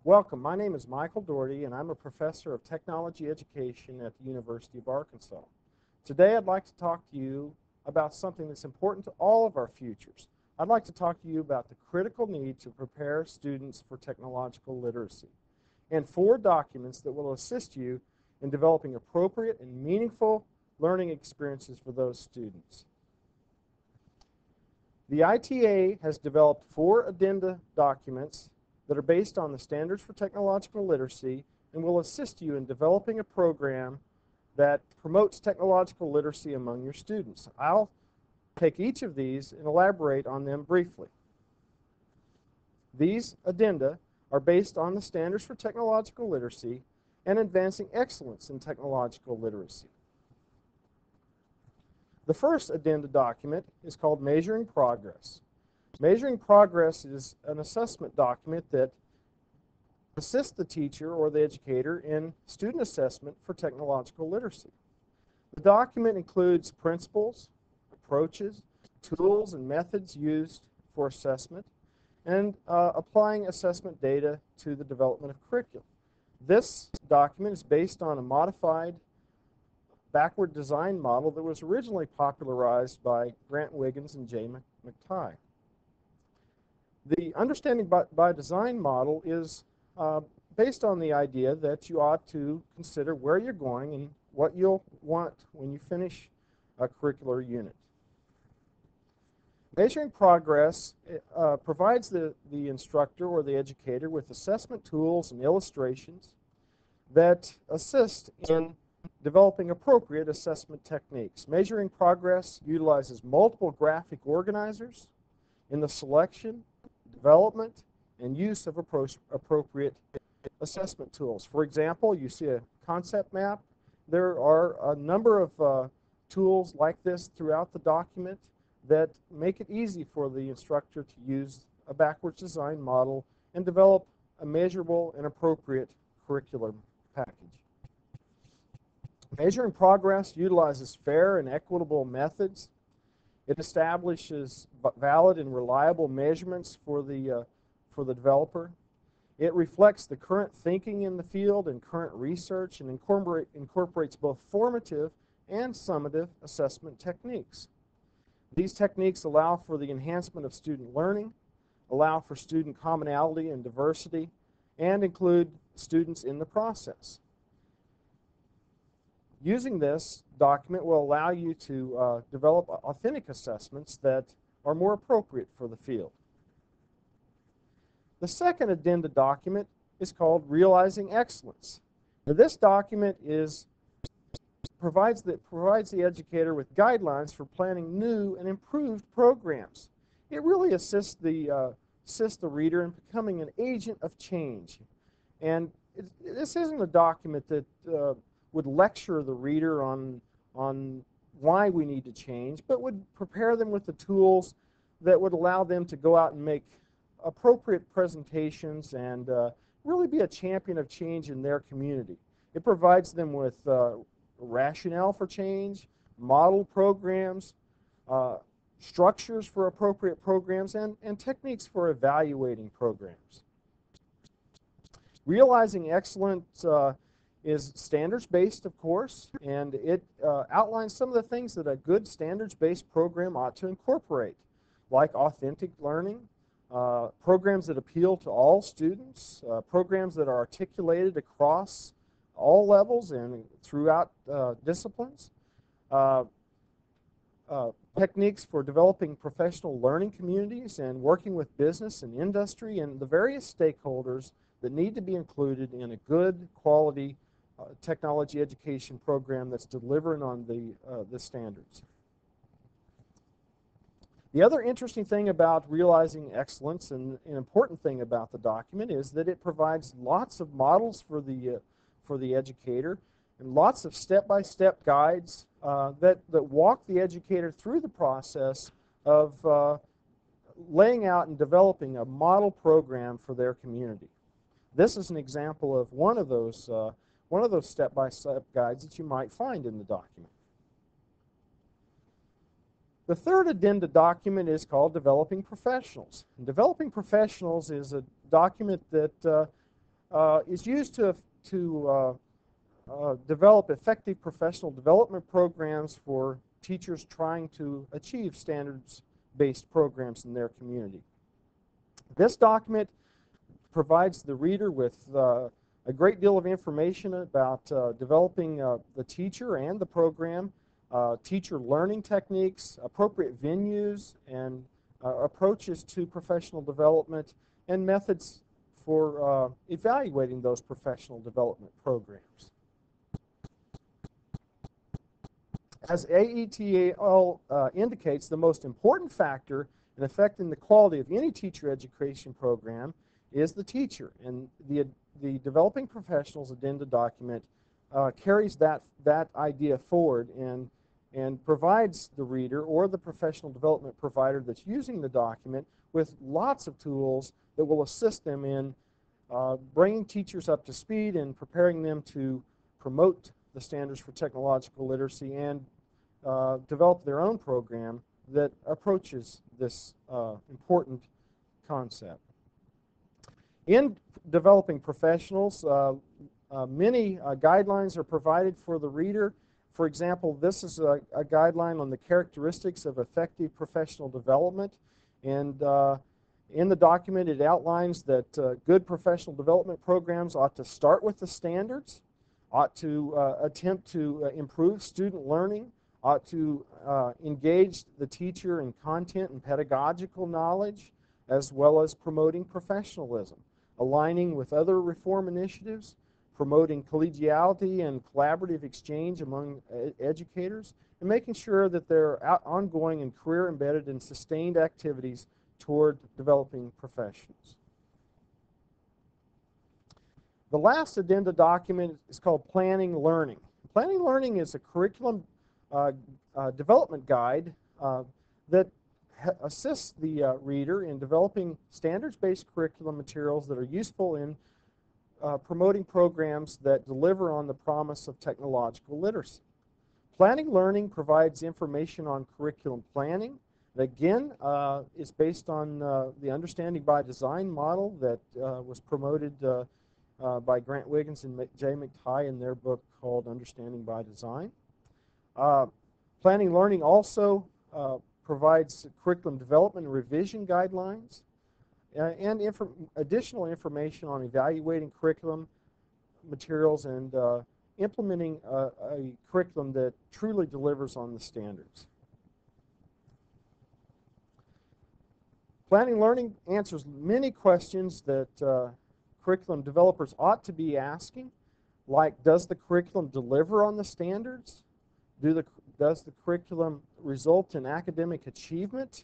Welcome. My name is Michael Daugherty, and I'm a professor of technology education at the University of Arkansas. Today, I'd like to talk to you about something that's important to all of our futures. I'd like to talk to you about the critical need to prepare students for technological literacy and 4 documents that will assist you in developing appropriate and meaningful learning experiences for those students. The ITEEA has developed 4 Addenda documents that are based on the Standards for Technological Literacy and will assist you in developing a program that promotes technological literacy among your students. I'll take each of these and elaborate on them briefly. These Addenda are based on the Standards for Technological Literacy and advancing excellence in technological literacy. The first Addenda document is called Measuring Progress. Measuring Progress is an assessment document that assists the teacher or the educator in student assessment for technological literacy. The document includes principles, approaches, tools, and methods used for assessment, and applying assessment data to the development of curriculum. This document is based on a modified backward design model that was originally popularized by Grant Wiggins and Jay McTighe. The understanding by design model is based on the idea that you ought to consider where you're going and what you'll want when you finish a curricular unit. Measuring Progress provides the instructor or the educator with assessment tools and illustrations that assist in developing appropriate assessment techniques. Measuring Progress utilizes multiple graphic organizers in the selection, development, and use of appropriate assessment tools. For example, you see a concept map. There are a number of tools like this throughout the document that make it easy for the instructor to use a backwards design model and develop a measurable and appropriate curriculum package. Measuring Progress utilizes fair and equitable methods. It establishes valid and reliable measurements for the developer. It reflects the current thinking in the field and current research and incorporates both formative and summative assessment techniques. These techniques allow for the enhancement of student learning, allow for student commonality and diversity, and include students in the process. Using this document will allow you to develop authentic assessments that are more appropriate for the field. The second Addenda document is called Realizing Excellence. Now, this document provides the educator with guidelines for planning new and improved programs. It really assists the reader in becoming an agent of change. And this isn't a document that would lecture the reader on why we need to change, but would prepare them with the tools that would allow them to go out and make appropriate presentations and really be a champion of change in their community. It provides them with rationale for change, model programs, structures for appropriate programs, and techniques for evaluating programs. Realizing Excellence is standards-based, of course, and it outlines some of the things that a good standards-based program ought to incorporate, like authentic learning, programs that appeal to all students, programs that are articulated across all levels and throughout disciplines, techniques for developing professional learning communities and working with business and industry and the various stakeholders that need to be included in a good quality technology education program that's delivering on the standards. The other interesting thing about Realizing Excellence and an important thing about the document is that it provides lots of models for the educator and lots of step-by-step guides that walk the educator through the process of laying out and developing a model program for their community. This is an example of one of those step-by-step guides that you might find in the document. The third Addenda document is called Developing Professionals. And Developing Professionals is a document that is used to develop effective professional development programs for teachers trying to achieve standards-based programs in their community. This document provides the reader with a great deal of information about developing the teacher and the program, teacher learning techniques, appropriate venues, and approaches to professional development, and methods for evaluating those professional development programs. As AETL indicates, the most important factor in affecting the quality of any teacher education program is the teacher, and the Developing Professionals Addenda document carries that idea forward and provides the reader or the professional development provider that's using the document with lots of tools that will assist them in bringing teachers up to speed and preparing them to promote the standards for technological literacy and develop their own program that approaches this important concept. In developing professionals, many guidelines are provided for the reader. For example, this is a guideline on the characteristics of effective professional development, and in the document it outlines that good professional development programs ought to start with the standards, ought to attempt to improve student learning, ought to engage the teacher in content and pedagogical knowledge, as well as promoting professionalism, aligning with other reform initiatives, promoting collegiality and collaborative exchange among educators, and making sure that there are ongoing and career-embedded and sustained activities toward developing professionals. The last Addenda document is called Planning Learning. Planning Learning is a curriculum development guide that assists the reader in developing standards-based curriculum materials that are useful in promoting programs that deliver on the promise of technological literacy. Planning Learning provides information on curriculum planning. That, again, is based on the Understanding by Design model that was promoted by Grant Wiggins and Jay McTighe in their book called Understanding by Design. Planning Learning also provides curriculum development and revision guidelines and additional information on evaluating curriculum materials and implementing a curriculum that truly delivers on the standards. Planning Learning answers many questions that curriculum developers ought to be asking, like, does the curriculum deliver on the standards? Does the curriculum result in academic achievement?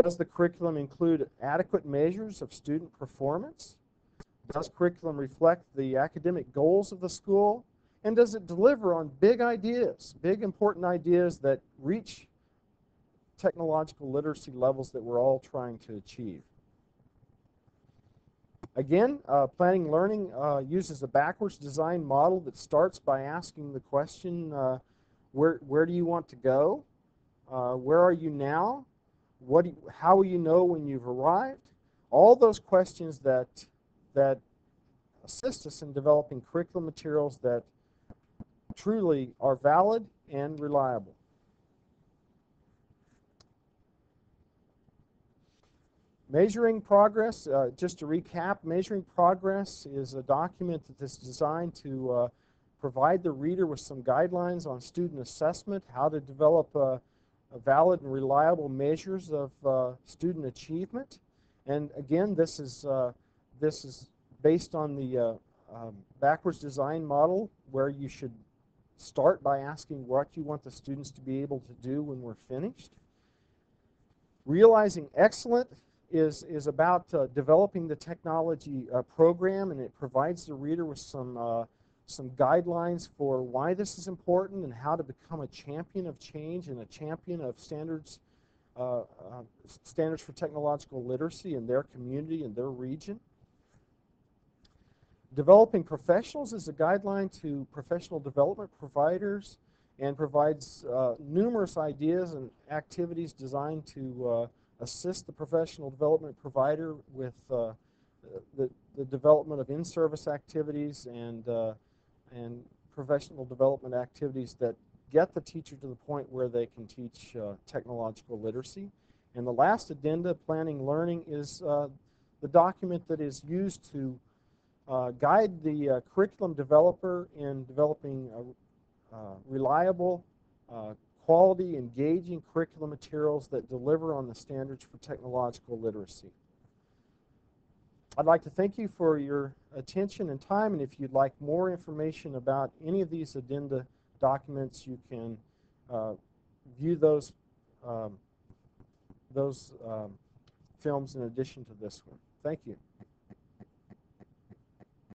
Does the curriculum include adequate measures of student performance? Does curriculum reflect the academic goals of the school? And does it deliver on big ideas, big important ideas that reach technological literacy levels that we're all trying to achieve? Again, Planning Learning uses a backwards design model that starts by asking the question, where do you want to go? Where are you now? How will you know when you've arrived? All those questions that assist us in developing curriculum materials that truly are valid and reliable. Measuring progress, just to recap, Measuring Progress is a document that is designed to provide the reader with some guidelines on student assessment, how to develop valid and reliable measures of student achievement. And again, this is based on the backwards design model, where you should start by asking what you want the students to be able to do when we're finished. Realizing Excellent is about developing the technology program, and it provides the reader with some guidelines for why this is important and how to become a champion of change and a champion of standards for technological literacy in their community and their region. Developing Professionals is a guideline to professional development providers and provides numerous ideas and activities designed to assist the professional development provider with the development of in-service activities and professional development activities that get the teacher to the point where they can teach technological literacy. And the last addenda, planning learning, is the document that is used to guide the curriculum developer in developing reliable, quality, engaging curriculum materials that deliver on the standards for technological literacy. I'd like to thank you for your attention and time, and if you'd like more information about any of these addenda documents, you can view those films in addition to this one. Thank you.